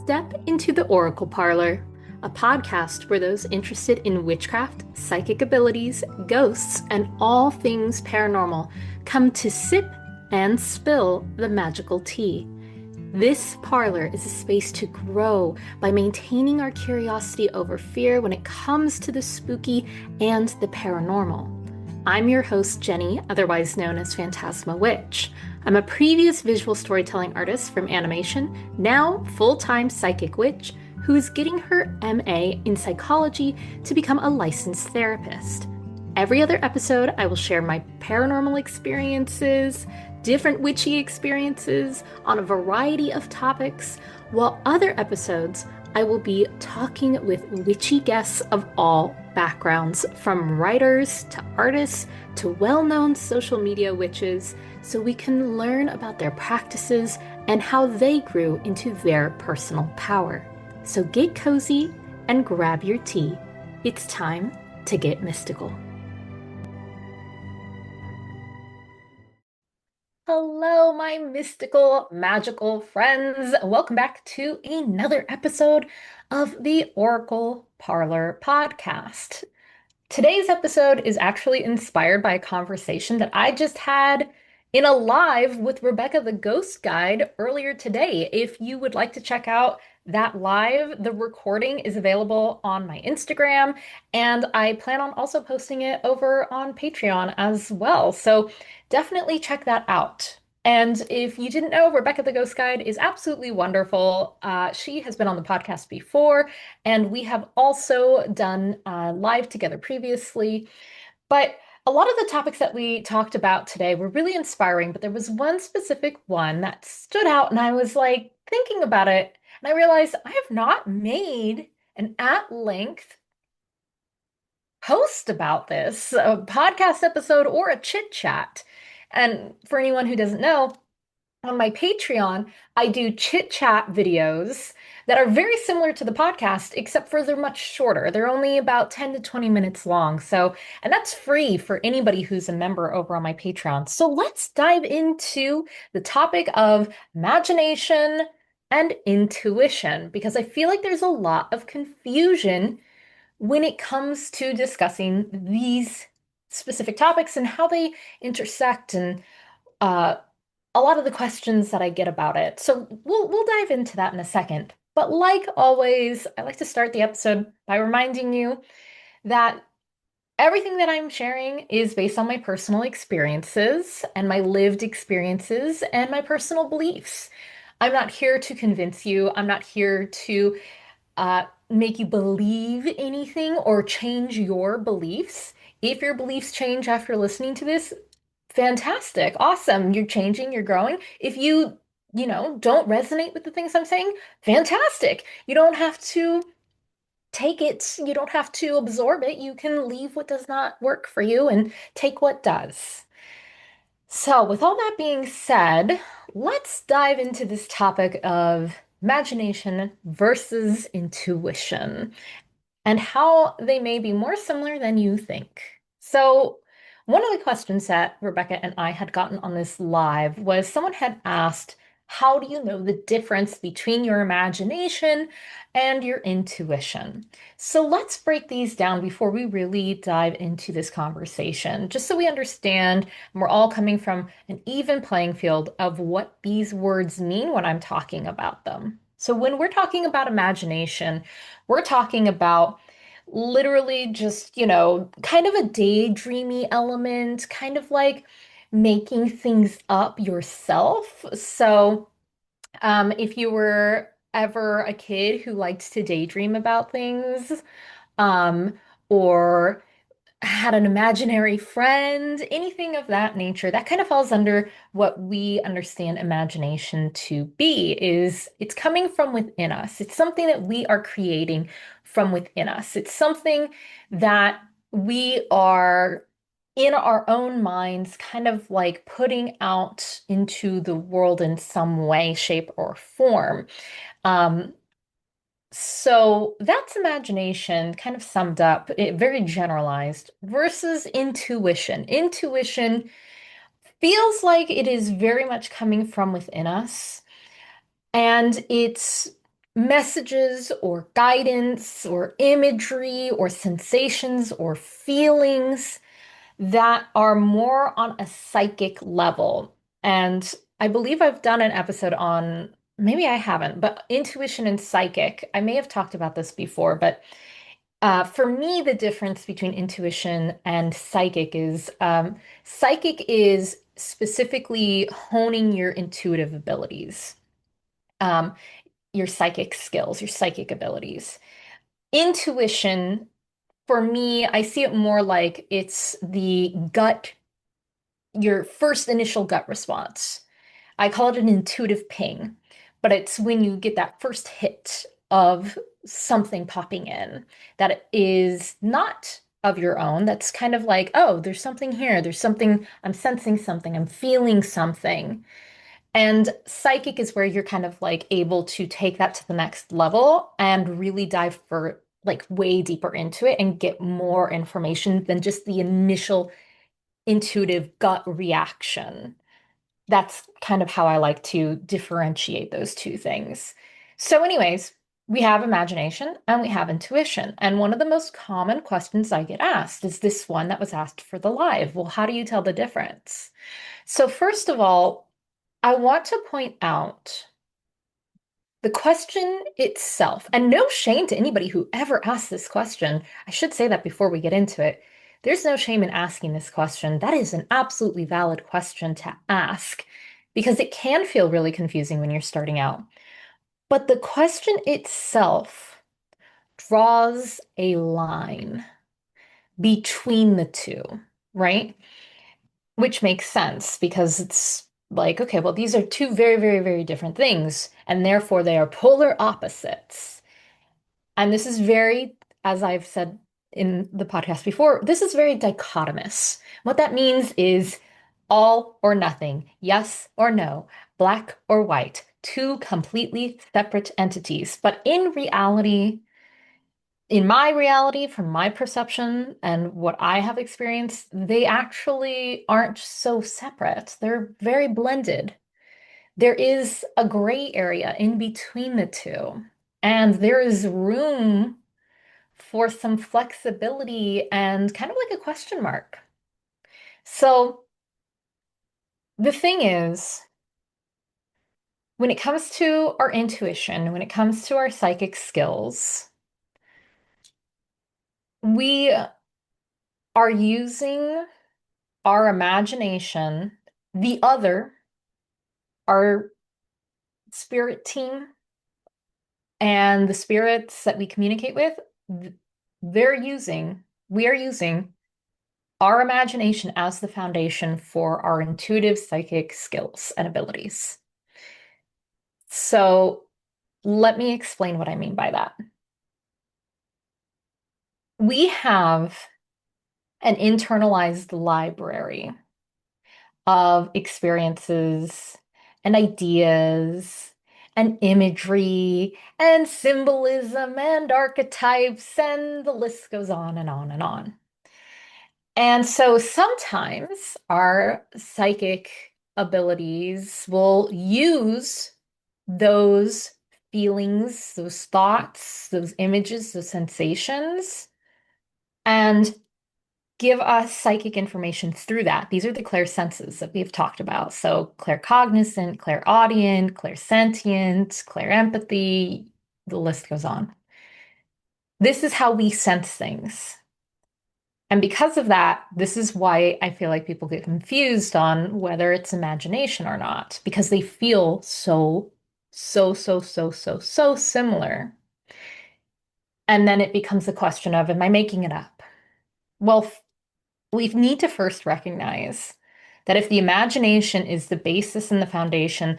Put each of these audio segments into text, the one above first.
Step into the Oracle Parlor, a podcast where those interested in witchcraft, psychic abilities, ghosts, and all things paranormal come to sip and spill the magical tea. This parlor is a space to grow by maintaining our curiosity over fear when it comes to the spooky and the paranormal. I'm your host, Jenny, otherwise known as Fantasma Witch. I'm a previous visual storytelling artist from animation, now full-time psychic witch, who is getting her MA in psychology to become a licensed therapist. Every other episode, I will share my paranormal experiences, different witchy experiences on a variety of topics, while other episodes, I will be talking with witchy guests of all backgrounds, from writers to artists to well-known social media witches, so we can learn about their practices and how they grew into their personal power. So get cozy and grab your tea. It's time to get mystical. Hello, my mystical, magical friends. Welcome back to another episode of the Oracle Parlor podcast. Today's episode is actually inspired by a conversation that I just had in a live with Rebecca the Ghost Guide earlier today. If you would like to check out that live, the recording is available on my Instagram, and I plan on also posting it over on Patreon as well. So definitely check that out. And if you didn't know, Rebecca the Ghost Guide is absolutely wonderful. She has been on the podcast before, and we have also done live together previously. But a lot of the topics that we talked about today were really inspiring, but there was one specific one that stood out, and I was like thinking about it, and I realized I have not made an at-length post about this, a podcast episode or a chit chat. And for anyone who doesn't know, on my Patreon, I do chit chat videos that are very similar to the podcast, except for they're much shorter. They're only about 10 to 20 minutes long. So, and that's free for anybody who's a member over on my Patreon. So let's dive into the topic of imagination and intuition, because I feel like there's a lot of confusion when it comes to discussing these specific topics and how they intersect and uh, a lot of the questions that I get about it. So we'll dive into that in a second. But like always, I like to start the episode by reminding you that everything that I'm sharing is based on my personal experiences and my lived experiences and my personal beliefs. I'm not here to convince you. I'm not here to make you believe anything or change your beliefs. If your beliefs change after listening to this, fantastic, awesome. You're changing, you're growing. If you don't resonate with the things I'm saying, fantastic. You don't have to take it, you don't have to absorb it. You can leave what does not work for you and take what does. So, with all that being said, let's dive into this topic of imagination versus intuition and how they may be more similar than you think. So, one of the questions that Rebecca and I had gotten on this live was someone had asked, how do you know the difference between your imagination and your intuition? So, let's break these down before we really dive into this conversation, just so we understand and we're all coming from an even playing field of what these words mean when I'm talking about them. So, when we're talking about imagination, we're talking about literally just, kind of a daydreamy element, kind of like making things up yourself. So, if you were ever a kid who liked to daydream about things, um, or had an imaginary friend, anything of that nature, that kind of falls under what we understand imagination to be, is it's coming from within us. It's something that we are creating from within us. It's something that we are in our own minds, kind of like putting out into the world in some way, shape, or form. Um, so that's imagination kind of summed up, very generalized, versus intuition. Intuition feels like it is very much coming from within us, and it's messages or guidance or imagery or sensations or feelings that are more on a psychic level. And I believe I've done an episode on, maybe I haven't, but intuition and psychic. I may have talked about this before, but for me, the difference between intuition and psychic is specifically honing your intuitive abilities, um, your psychic skills, your psychic abilities. Intuition, for me, I see it more like it's the gut, your first initial gut response. I call it an intuitive ping, but it's when you get that first hit of something popping in that is not of your own. That's kind of like, oh, there's something here. There's something, I'm sensing something, I'm feeling something. And psychic is where you're kind of like able to take that to the next level and really dive for like way deeper into it and get more information than just the initial intuitive gut reaction. That's kind of how I like to differentiate those two things. So, anyways, we have imagination and we have intuition. And one of the most common questions I get asked is this one that was asked for the live. Well, how do you tell the difference? So, first of all, I want to point out the question itself, and no shame to anybody who ever asks this question. I should say that before we get into it. There's no shame in asking this question. That is an absolutely valid question to ask because it can feel really confusing when you're starting out. But the question itself draws a line between the two, right? Which makes sense because it's like, okay, well, these are two very, very, very different things, and therefore they are polar opposites. And this is very, as I've said in the podcast before, this is very dichotomous. What that means is all or nothing, yes or no, black or white, two completely separate entities. But in reality, in my reality, from my perception and what I have experienced, they actually aren't so separate. They're very blended. There is a gray area in between the two, and there is room for some flexibility and kind of like a question mark. So the thing is, when it comes to our intuition, when it comes to our psychic skills, we are using our imagination, the other, our spirit team, and the spirits that we communicate with, they're using, we are using our imagination as the foundation for our intuitive psychic skills and abilities. So let me explain what I mean by that. We have an internalized library of experiences and ideas and imagery and symbolism and archetypes, and the list goes on and on and on. And so sometimes our psychic abilities will use those feelings, those thoughts, those images, those sensations, and give us psychic information through that. These are the clairsenses that we've talked about. So claircognizant, clairaudient, clairsentient, clairempathy, the list goes on. This is how we sense things. And because of that, this is why I feel like people get confused on whether it's imagination or not, because they feel so similar. And then it becomes a question of, am I making it up? Well, we need to first recognize that if the imagination is the basis and the foundation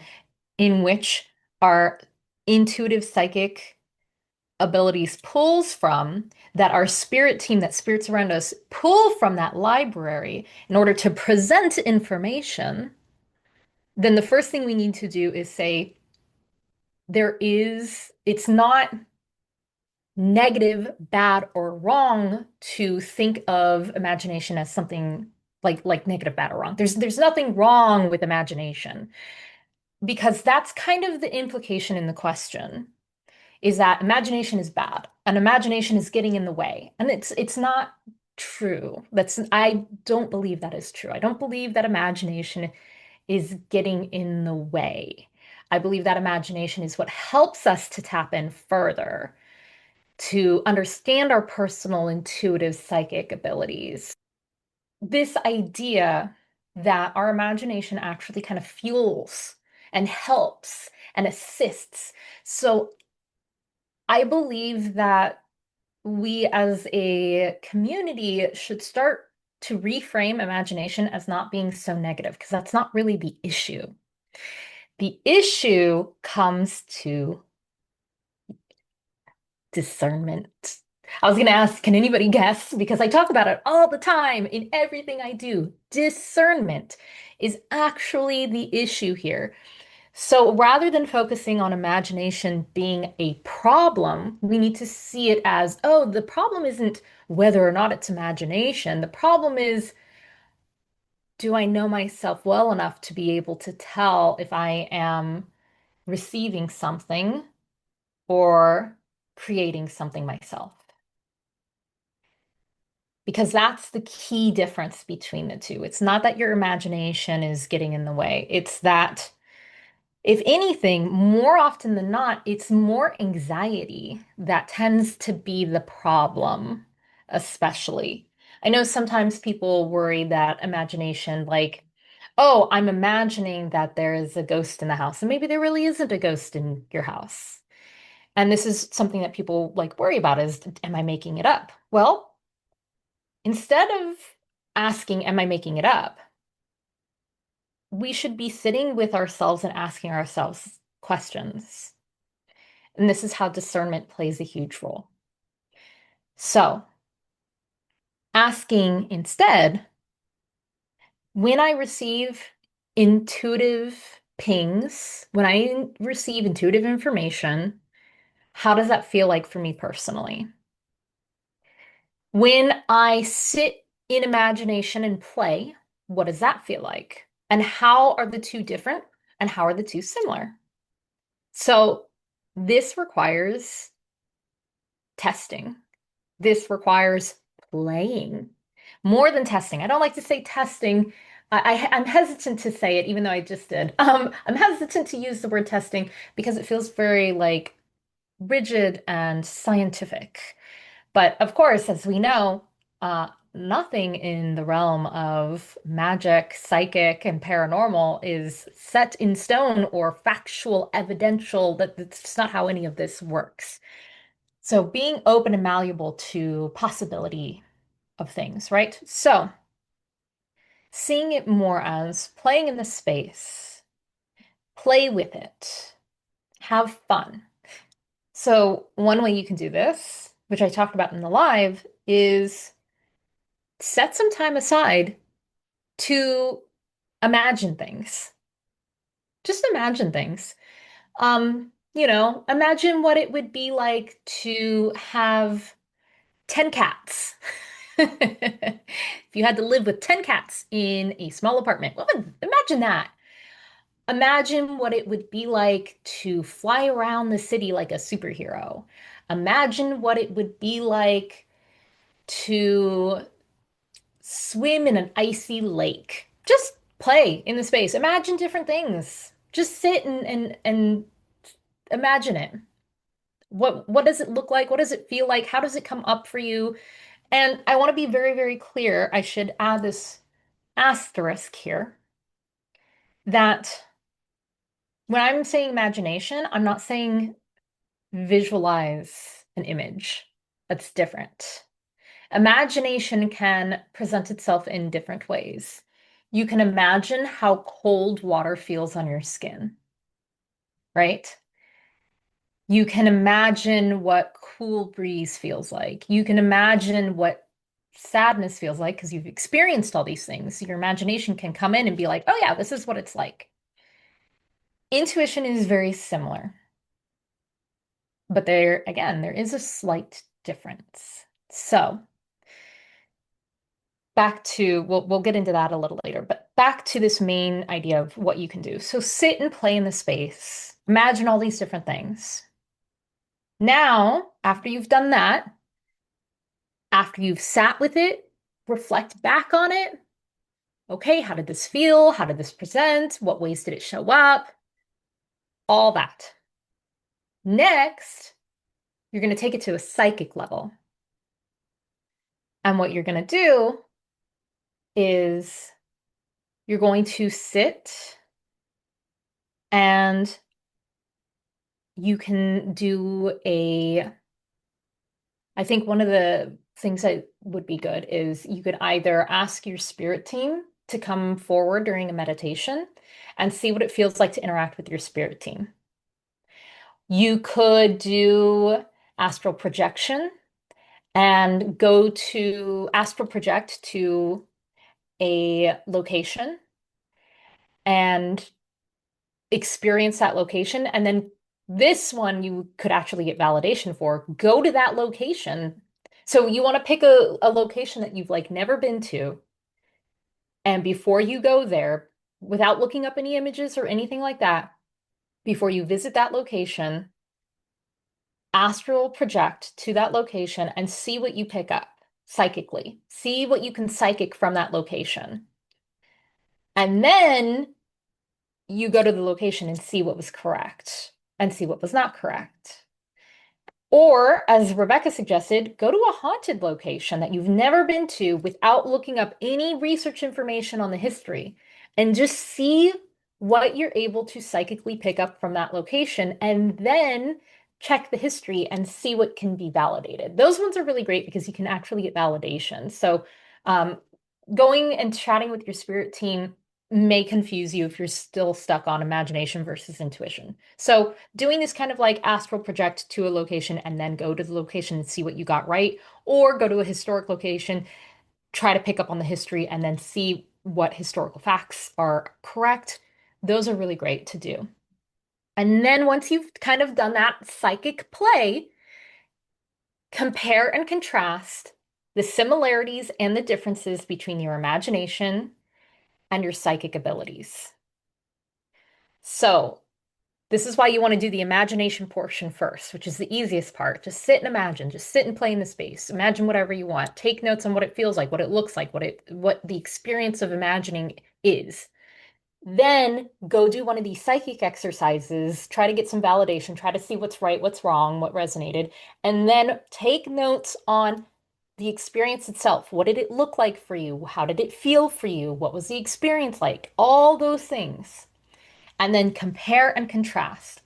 in which our intuitive psychic abilities pulls from, that our spirit team, that spirits around us pull from that library in order to present information, then the first thing we need to do is say, it's not negative, bad, or wrong to think of imagination as something like negative, bad, or wrong. There's nothing wrong with imagination because that's kind of the implication in the question. is that imagination is bad and imagination is getting in the way. And it's not true. I don't believe that is true. I don't believe that imagination is getting in the way. I believe that imagination is what helps us to tap in further, to understand our personal intuitive psychic abilities. This idea that our imagination actually kind of fuels and helps and assists. So I believe that we as a community should start to reframe imagination as not being so negative, because that's not really the issue. The issue comes to discernment. I was going to ask, can anybody guess? Because I talk about it all the time in everything I do. Discernment is actually the issue here. So rather than focusing on imagination being a problem, we need to see it as, oh, the problem isn't whether or not it's imagination. The problem is, do I know myself well enough to be able to tell if I am receiving something or creating something myself? Because that's the key difference between the two. It's not that your imagination is getting in the way. It's that, if anything, more often than not, it's more anxiety that tends to be the problem, especially. I know sometimes people worry that imagination, like, oh, I'm imagining that there is a ghost in the house, and maybe there really isn't a ghost in your house. And this is something that people like worry about is, am I making it up? Well, instead of asking, am I making it up? We should be sitting with ourselves and asking ourselves questions. And this is how discernment plays a huge role. So, asking instead, when I receive intuitive pings, when I receive intuitive information, how does that feel like for me personally? When I sit in imagination and play, what does that feel like? And how are the two different? And how are the two similar? So, this requires testing. This requires playing more than testing. I don't like to say testing. I'm hesitant to say it, even though I just did. I'm hesitant to use the word testing because it feels very like rigid and scientific. But of course, as we know, nothing in the realm of magic, psychic, and paranormal is set in stone or factual, evidential. That's not how any of this works. So being open and malleable to possibility of things, right? So seeing it more as playing in the space, play with it, have fun. So one way you can do this, which I talked about in the live, is set some time aside to imagine things. Just imagine things. Imagine what it would be like to have 10 cats. If you had to live with 10 cats in a small apartment, imagine that. Imagine what it would be like to fly around the city like a superhero. Imagine what it would be like to swim in an icy lake. Just play in the space. Imagine different things. Just sit and imagine it. What does it look like? What does it feel like? How does it come up for you? And I want to be very, very clear. I should add this asterisk here that when I'm saying imagination, I'm not saying visualize an image. That's different. Imagination can present itself in different ways. You can imagine how cold water feels on your skin, right? You can imagine what cool breeze feels like. You can imagine what sadness feels like because you've experienced all these things. Your imagination can come in and be like, oh, yeah, this is what it's like. Intuition is very similar, but there is a slight difference. So, back to we'll get into that a little later, but back to this main idea of what you can do. So sit and play in the space. Imagine all these different things. Now, after you've done that, after you've sat with it, reflect back on it. Okay, how did this feel? How did this present? What ways did it show up? All that. Next, you're going to take it to a psychic level. And what you're going to do is you're going to sit and you can do I think one of the things that would be good is you could either ask your spirit team to come forward during a meditation and see what it feels like to interact with your spirit team. You could do astral projection and go to astral project to a location and experience that location. And then this one you could actually get validation for. Go to that location. So you want to pick a location that you've like never been to. And before you go there, without looking up any images or anything like that, before you visit that location, astral project to that location and see what you pick up psychically. See what you can psychic from that location. And then you go to the location and see what was correct and see what was not correct. Or, as Rebecca suggested, go to a haunted location that you've never been to without looking up any research information on the history and just see what you're able to psychically pick up from that location and then check the history and see what can be validated. Those ones are really great because you can actually get validation. So, um, going and chatting with your spirit team may confuse you if you're still stuck on imagination versus intuition. So, doing this kind of like astral project to a location and then go to the location and see what you got right, or go to a historic location, try to pick up on the history and then see what historical facts are correct. Those are really great to do. And then once you've kind of done that psychic play, compare and contrast the similarities and the differences between your imagination and your psychic abilities. So, this is why you want to do the imagination portion first, which is the easiest part. Just sit and imagine, just sit and play in the space. Imagine whatever you want. Take notes on what it feels like, what it looks like, what the experience of imagining is. Then go do one of these psychic exercises, try to get some validation, try to see what's right, what's wrong, what resonated, and then take notes on the experience itself. What did it look like for you? How did it feel for you? What was the experience like? All those things. And then compare and contrast.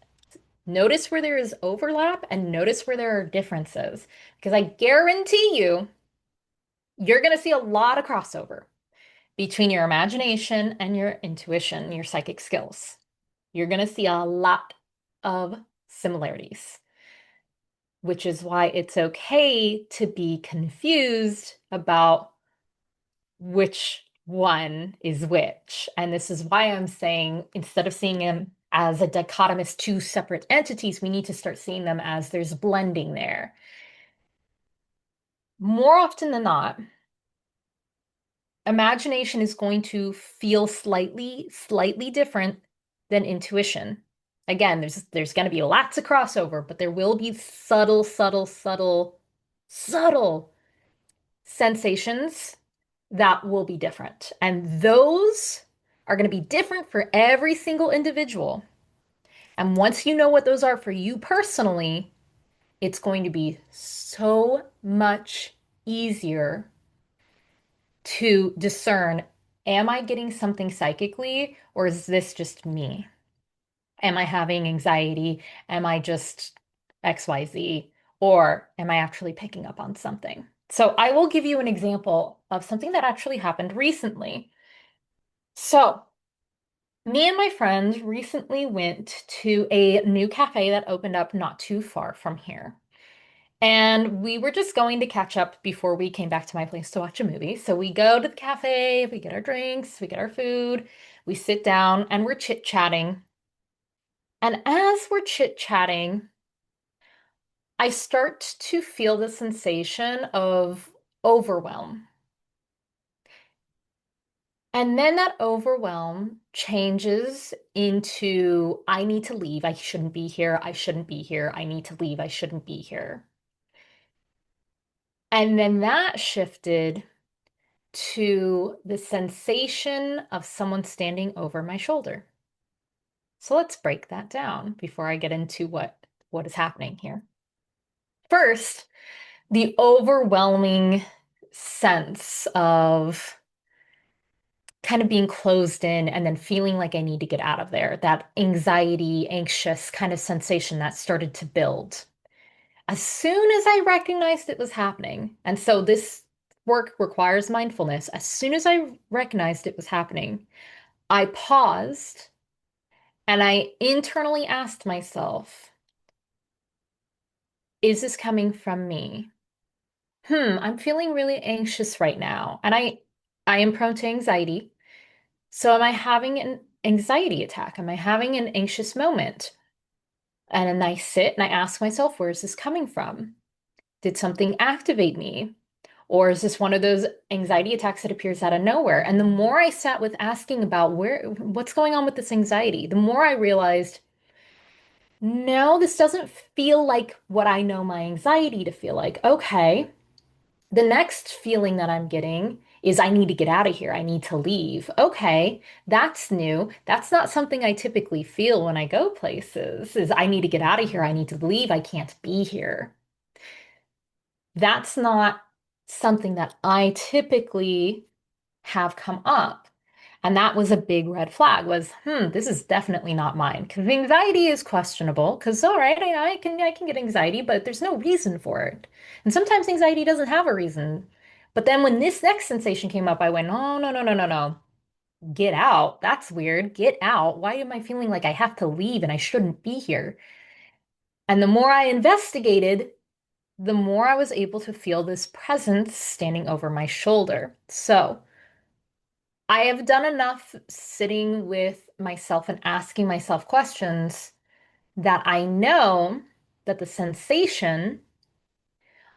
Notice where there is overlap and notice where there are differences. Because I guarantee you, you're going to see a lot of crossover between your imagination and your intuition, your psychic skills. You're going to see a lot of similarities, which is why it's okay to be confused about which one is which. And this is why I'm saying instead of seeing them as a dichotomous two separate entities, we need to start seeing them as there's blending there. More often than not, imagination is going to feel slightly different than intuition. Again, there's going to be lots of crossover, but there will be subtle sensations that will be different. And those are going to be different for every single individual. And once you know what those are for you personally, it's going to be so much easier to discern, am I getting something psychically or is this just me? Am I having anxiety? Am I just XYZ? Or am I actually picking up on something? So I will give you an example of something that actually happened recently. So me and my friends recently went to a new cafe that opened up not too far from here. And we were just going to catch up before we came back to my place to watch a movie. So we go to the cafe, we get our drinks, we get our food, we sit down and we're chit-chatting. And as we're chit-chatting, I start to feel the sensation of overwhelm. And then that overwhelm changes into I need to leave. I shouldn't be here. I shouldn't be here. I need to leave. I shouldn't be here. And then that shifted to the sensation of someone standing over my shoulder. So let's break that down before I get into what is happening here. First, the overwhelming sense of kind of being closed in and then feeling like I need to get out of there. That anxiety, anxious kind of sensation that started to build. As soon as I recognized it was happening, and so this work requires mindfulness, as soon as I recognized it was happening, I paused and I internally asked myself, is this coming from me? I'm feeling really anxious right now. And I am prone to anxiety. So am I having an anxiety attack? Am I having an anxious moment? And then I sit and I ask myself, where is this coming from? Did something activate me? Or is this one of those anxiety attacks that appears out of nowhere? And the more I sat with asking about what's going on with this anxiety, the more I realized, no, this doesn't feel like what I know my anxiety to feel like. Okay, the next feeling that I'm getting is I need to get out of here. I need to leave. Okay, that's new. That's not something I typically feel when I go places, is I need to get out of here. I need to leave. I can't be here. That's not something that I typically have come up. And that was a big red flag was, this is definitely not mine. Because anxiety is questionable. Because all right, I can get anxiety, but there's no reason for it. And sometimes anxiety doesn't have a reason. But then when this next sensation came up, I went, oh, no, no, no, no, no. Get out. That's weird. Get out. Why am I feeling like I have to leave and I shouldn't be here? And the more I investigated, the more I was able to feel this presence standing over my shoulder. So I have done enough sitting with myself and asking myself questions that I know that the sensation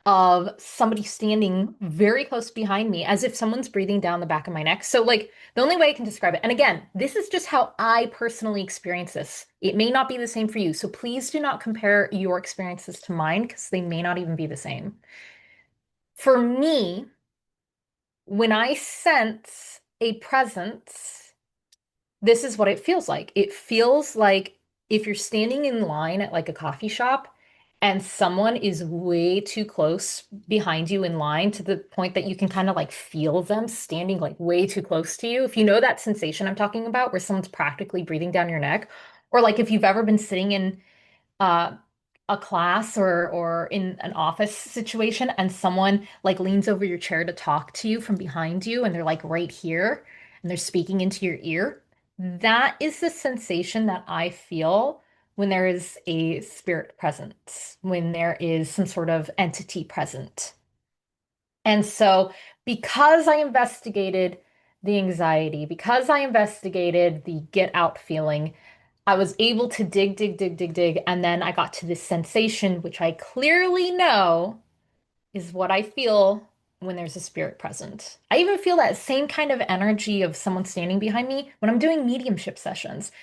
of somebody standing very close behind me, as if someone's breathing down the back of my neck. So, like, the only way I can describe it, and again, this is just how I personally experience this. It may not be the same for you. So, please do not compare your experiences to mine because they may not even be the same. For me, when I sense a presence, this is what it feels like. It feels like if you're standing in line at like a coffee shop and someone is way too close behind you in line to the point that you can kind of like feel them standing like way too close to you. If you know that sensation I'm talking about, where someone's practically breathing down your neck, or like if you've ever been sitting in uh, a class or in an office situation and someone like leans over your chair to talk to you from behind you and they're like right here and they're speaking into your ear. That is the sensation that I feel when there is a spirit present, when there is some sort of entity present. And so, because I investigated the anxiety, because I investigated the get out feeling, I was able to dig, dig, dig, dig, dig. And then I got to this sensation, which I clearly know is what I feel when there's a spirit present. I even feel that same kind of energy of someone standing behind me when I'm doing mediumship sessions.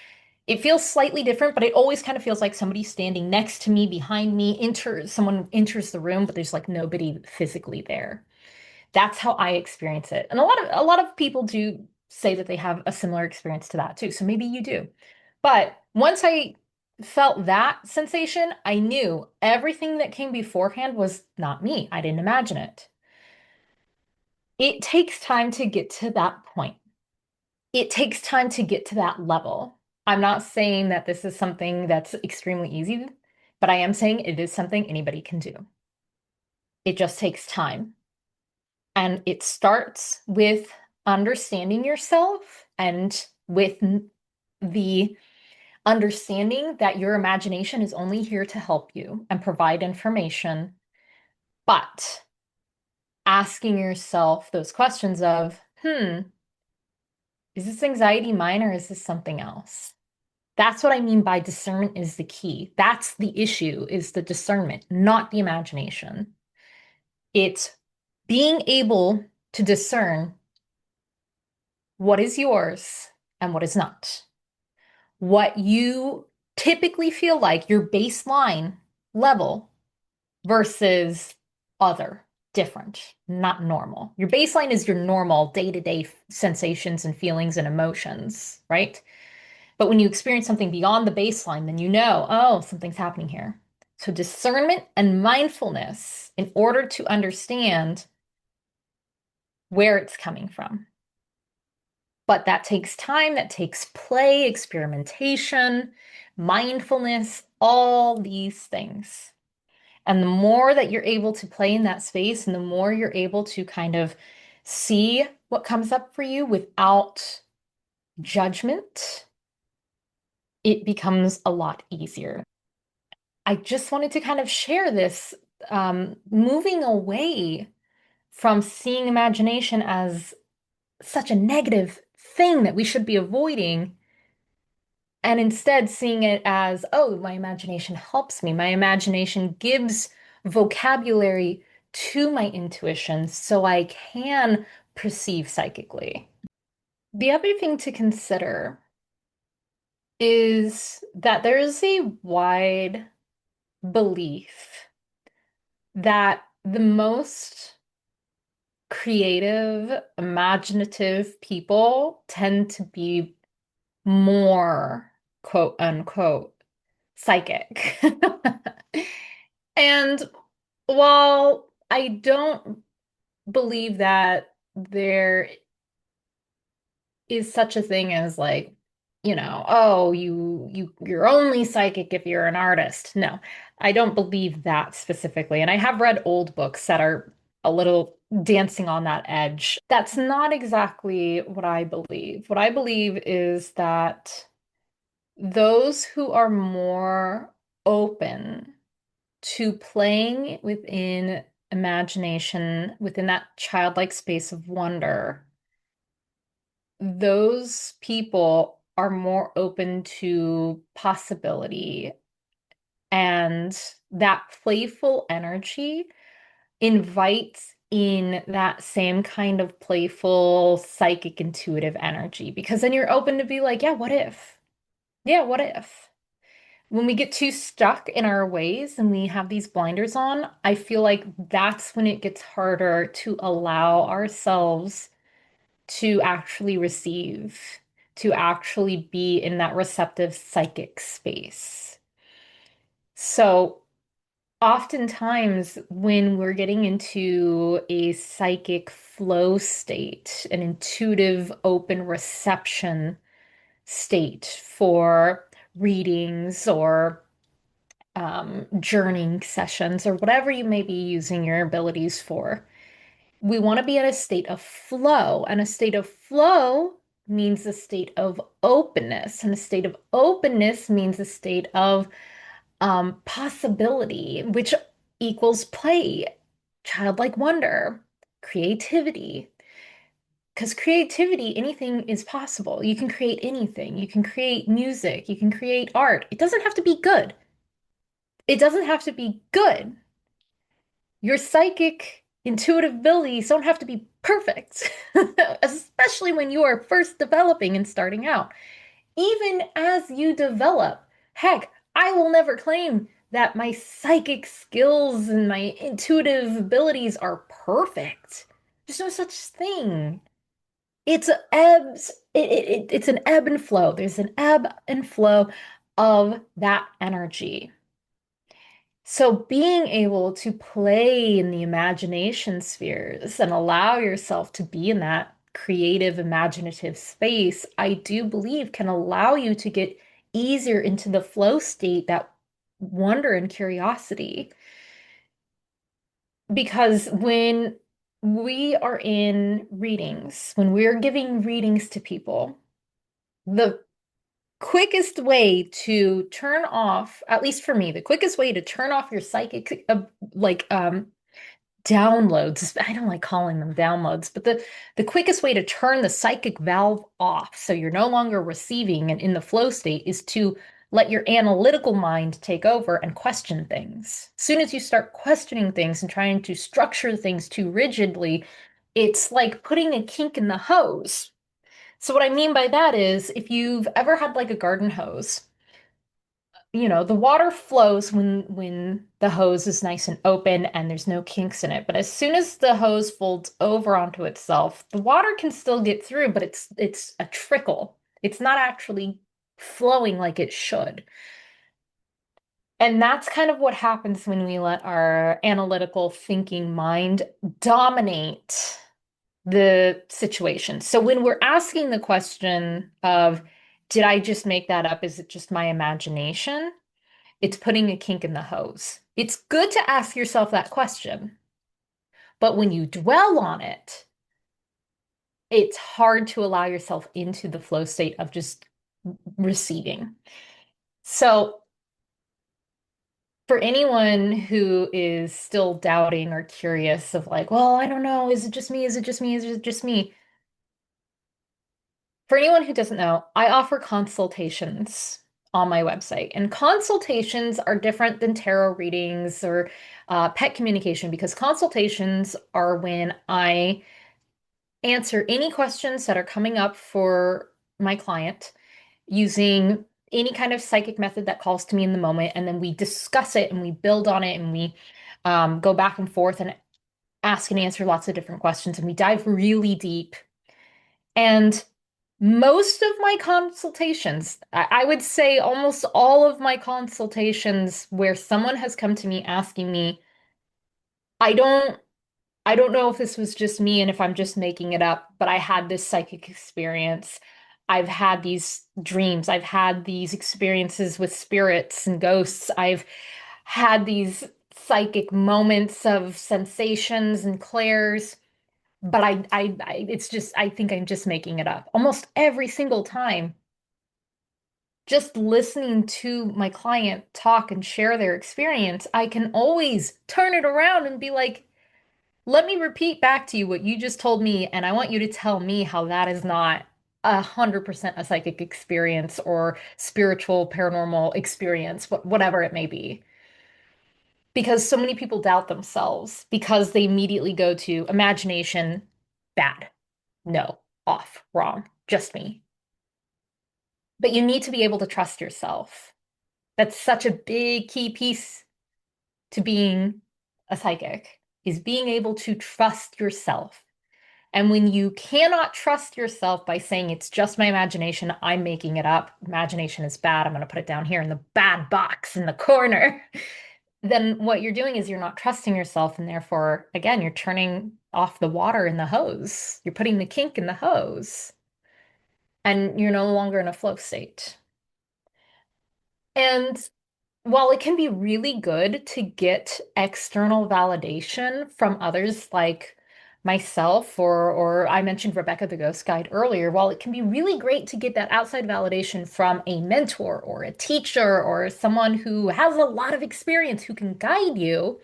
It feels slightly different, but it always kind of feels like somebody's standing next to me, behind me, someone enters the room, but there's like nobody physically there. That's how I experience it. And a lot of people do say that they have a similar experience to that too. So maybe you do. But once I felt that sensation, I knew everything that came beforehand was not me. I didn't imagine it. It takes time to get to that point. It takes time to get to that level. I'm not saying that this is something that's extremely easy, but I am saying it is something anybody can do. It just takes time. And it starts with understanding yourself and with the understanding that your imagination is only here to help you and provide information, but asking yourself those questions of, is this anxiety mine or is this something else? That's what I mean by discernment is the key. That's the issue, is the discernment, not the imagination. It's being able to discern what is yours and what is not. What you typically feel like your baseline level versus other, different, not normal. Your baseline is your normal day-to-day sensations and feelings and emotions, right? But when you experience something beyond the baseline, then you know, oh, something's happening here. So discernment and mindfulness in order to understand where it's coming from. But that takes time, that takes play, experimentation, mindfulness, all these things. And the more that you're able to play in that space and the more you're able to kind of see what comes up for you without judgment, it becomes a lot easier. I just wanted to kind of share this, moving away from seeing imagination as such a negative thing that we should be avoiding, and instead seeing it as, oh, my imagination helps me. My imagination gives vocabulary to my intuition so I can perceive psychically. The other thing to consider is that there is a wide belief that the most creative, imaginative people tend to be more, quote unquote, psychic. And while I don't believe that there is such a thing as like, oh, you're only psychic if you're an artist. No, I don't believe that specifically. And I have read old books that are a little dancing on that edge. That's not exactly what I believe. What I believe is that those who are more open to playing within imagination, within that childlike space of wonder, those people are more open to possibility. And that playful energy invites in that same kind of playful, psychic, intuitive energy. Because then you're open to be like, yeah, what if? Yeah, what if? When we get too stuck in our ways and we have these blinders on, I feel like that's when it gets harder to allow ourselves to actually receive, to actually be in that receptive psychic space. So, oftentimes, when we're getting into a psychic flow state, an intuitive, open reception state for readings or journeying sessions or whatever you may be using your abilities for. We want to be in a state of flow, and a state of flow means a state of openness, and a state of openness means a state of possibility, which equals play, childlike wonder, creativity. Because creativity, anything is possible. You can create anything. You can create music. You can create art. It doesn't have to be good. It doesn't have to be good. Your psychic intuitive abilities don't have to be perfect, especially when you are first developing and starting out. Even as you develop, heck, I will never claim that my psychic skills and my intuitive abilities are perfect. There's no such thing. It's ebbs, it's an ebb and flow. There's an ebb and flow of that energy. So being able to play in the imagination spheres and allow yourself to be in that creative, imaginative space, I do believe can allow you to get easier into the flow state, that wonder and curiosity. Because when we are in readings, when we're giving readings to people, the quickest way to turn off, at least for me, the quickest way to turn off your psychic like downloads. I don't like calling them downloads, but the quickest way to turn the psychic valve off so you're no longer receiving and in the flow state is to let your analytical mind take over and question things. As soon as you start questioning things and trying to structure things too rigidly, it's like putting a kink in the hose. So what I mean by that is if you've ever had like a garden hose, the water flows when the hose is nice and open and there's no kinks in it. But as soon as the hose folds over onto itself, the water can still get through, but it's a trickle. It's not actually flowing like it should. And that's kind of what happens when we let our analytical thinking mind dominate the situation. So when we're asking the question of, did I just make that up? Is it just my imagination? It's putting a kink in the hose. It's good to ask yourself that question, but when you dwell on it, it's hard to allow yourself into the flow state of just receiving. So for anyone who is still doubting or curious of like, well, I don't know, is it just me? Is it just me? Is it just me? For anyone who doesn't know, I offer consultations on my website, and consultations are different than tarot readings or pet communication because consultations are when I answer any questions that are coming up for my client using any kind of psychic method that calls to me in the moment, and then we discuss it and we build on it and we go back and forth and ask and answer lots of different questions, and we dive really deep. And most of my consultations, I would say almost all of my consultations where someone has come to me asking me, I don't I don't know if this was just me and if I'm just making it up, but I had this psychic experience. I've had these dreams. I've had these experiences with spirits and ghosts. I've had these psychic moments of sensations and clairs. But it's just, I think I'm just making it up almost every single time. Just listening to my client talk and share their experience, I can always turn it around and be like, let me repeat back to you what you just told me, and I want you to tell me how that is not 100% a psychic experience or spiritual paranormal experience, whatever it may be. Because so many people doubt themselves because they immediately go to imagination, bad. No, off, wrong, just me. But you need to be able to trust yourself. That's such a big key piece to being a psychic, is being able to trust yourself. And when you cannot trust yourself by saying it's just my imagination, I'm making it up, imagination is bad, I'm going to put it down here in the bad box in the corner, then what you're doing is you're not trusting yourself. And therefore, again, you're turning off the water in the hose. You're putting the kink in the hose. And you're no longer in a flow state. And while it can be really good to get external validation from others like myself or I mentioned Rebecca the Ghost Guide earlier, while it can be really great to get that outside validation from a mentor or a teacher or someone who has a lot of experience who can guide you,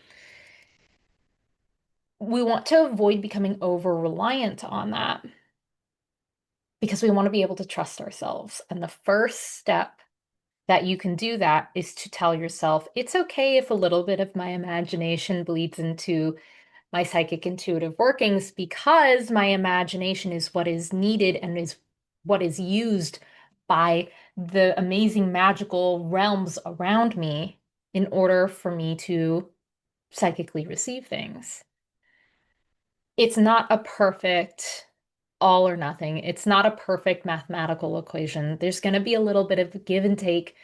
we want to avoid becoming over reliant on that because we want to be able to trust ourselves. And the first step that you can do that is to tell yourself, it's okay if a little bit of my imagination bleeds into my psychic intuitive workings because my imagination is what is needed and is what is used by the amazing magical realms around me in order for me to psychically receive things. It's not a perfect all or nothing. It's not a perfect mathematical equation. There's going to be a little bit of give and take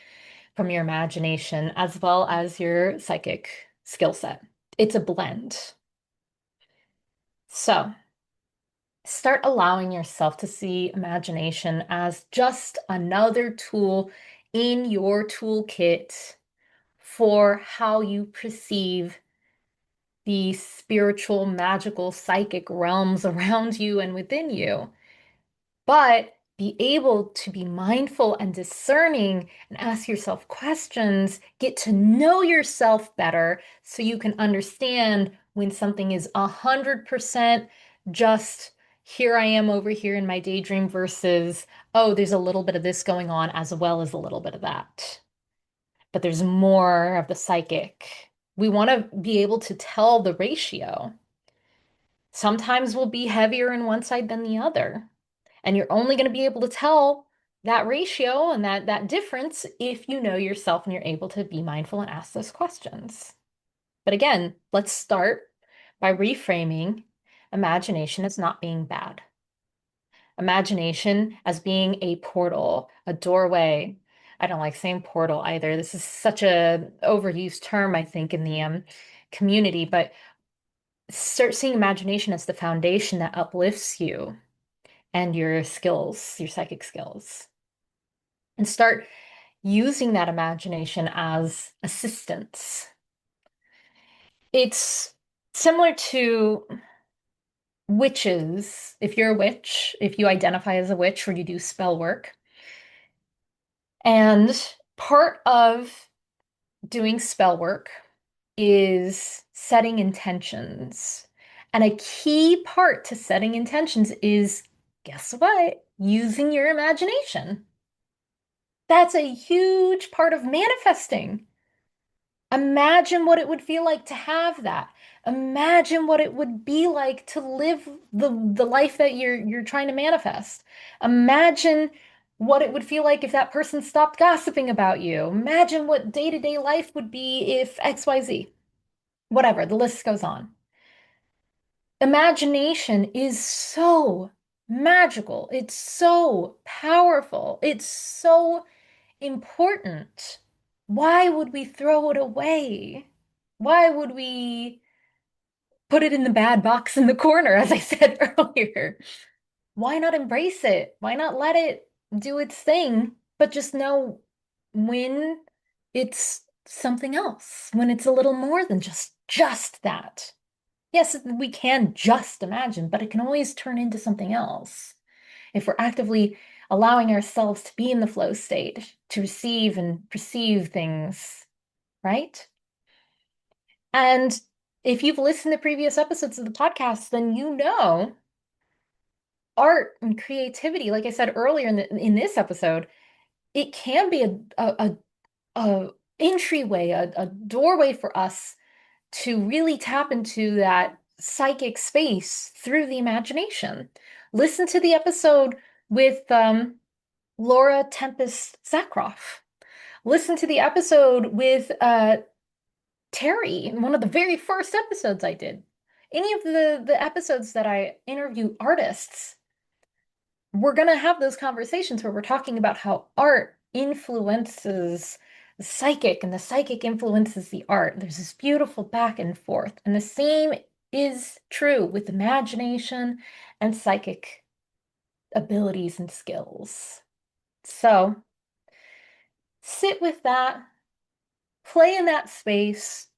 from your imagination as well as your psychic skill set. It's a blend. So start allowing yourself to see imagination as just another tool in your toolkit for how you perceive the spiritual, magical, psychic realms around you and within you. But be able to be mindful and discerning and ask yourself questions, get to know yourself better so you can understand when something is 100% just here I am over here in my daydream versus, oh, there's a little bit of this going on as well as a little bit of that. But there's more of the psychic. We want to be able to tell the ratio. Sometimes we'll be heavier in one side than the other. And you're only going to be able to tell that ratio and that difference if you know yourself and you're able to be mindful and ask those questions. But again, let's start by reframing imagination as not being bad. Imagination as being a portal, a doorway. I don't like saying portal either. This is such a overused term, I think, in the community, but start seeing imagination as the foundation that uplifts you and your skills, your psychic skills, and start using that imagination as assistance. It's similar to witches. If you're a witch, if you identify as a witch or you do spell work, and part of doing spell work is setting intentions. And a key part to setting intentions is, guess what? Using your imagination. That's a huge part of manifesting. Imagine what it would feel like to have that. Imagine what it would be like to live the life that you're trying to manifest. Imagine what it would feel like if that person stopped gossiping about you. Imagine what day-to-day life would be if XYZ. Whatever, the list goes on. Imagination is so magical. It's so powerful. It's so important. Why would we throw it away? Why would we put it in the bad box in the corner, as I said earlier? Why not embrace it? Why not let it do its thing, but just know when it's something else, when it's a little more than just that. Yes, we can just imagine, but it can always turn into something else if we're actively allowing ourselves to be in the flow state, to receive and perceive things, right? And if you've listened to previous episodes of the podcast, then you know art and creativity, like I said earlier in this episode, it can be a entryway, a doorway for us to really tap into that psychic space through the imagination. Listen to the episode with Laura Tempest Zakroff. Listen to the episode with Terry, one of the very first episodes I did. Any of the episodes that I interview artists, we're going to have those conversations where we're talking about how art influences the psychic and the psychic influences the art. There's this beautiful back and forth. And the same is true with imagination and psychic abilities and skills. So sit with that, play in that space,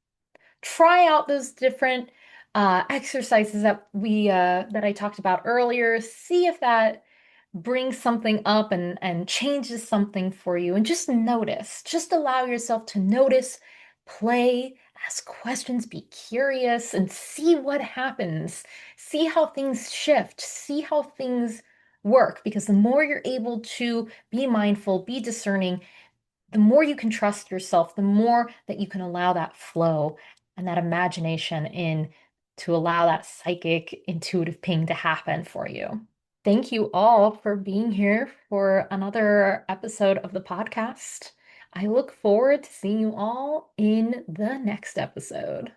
try out those different exercises that I talked about earlier. See if that brings something up and changes something for you. And just notice, just allow yourself to notice, play, ask questions, be curious, and see what happens. See how things shift, see how things work. Because the more you're able to be mindful, be discerning, the more you can trust yourself, the more that you can allow that flow and that imagination in to allow that psychic intuitive ping to happen for you. Thank you all for being here for another episode of the podcast. I look forward to seeing you all in the next episode.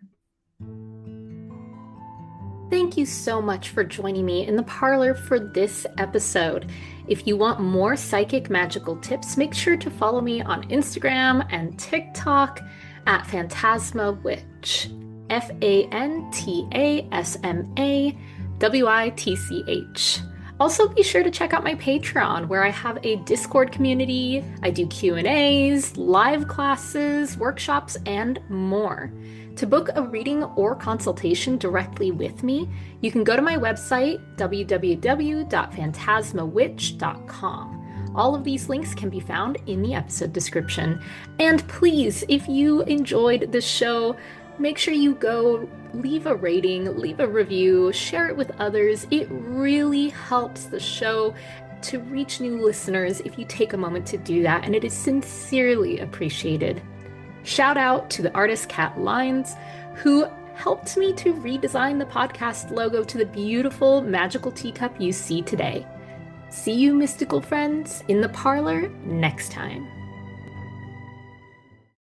Thank you so much for joining me in the parlor for this episode. If you want more psychic magical tips, make sure to follow me on Instagram and TikTok at Fantasma Witch. FANTASMAWITCH. Also, be sure to check out my Patreon, where I have a Discord community. I do Q&As, live classes, workshops, and more. To book a reading or consultation directly with me, you can go to my website, www.phantasmawitch.com. All of these links can be found in the episode description. And please, if you enjoyed this show, make sure you go leave a rating, leave a review, share it with others. It really helps the show to reach new listeners if you take a moment to do that, and it is sincerely appreciated. Shout out to the artist Cat Lines, who helped me to redesign the podcast logo to the beautiful magical teacup you see today. See you, mystical friends, in the parlor next time.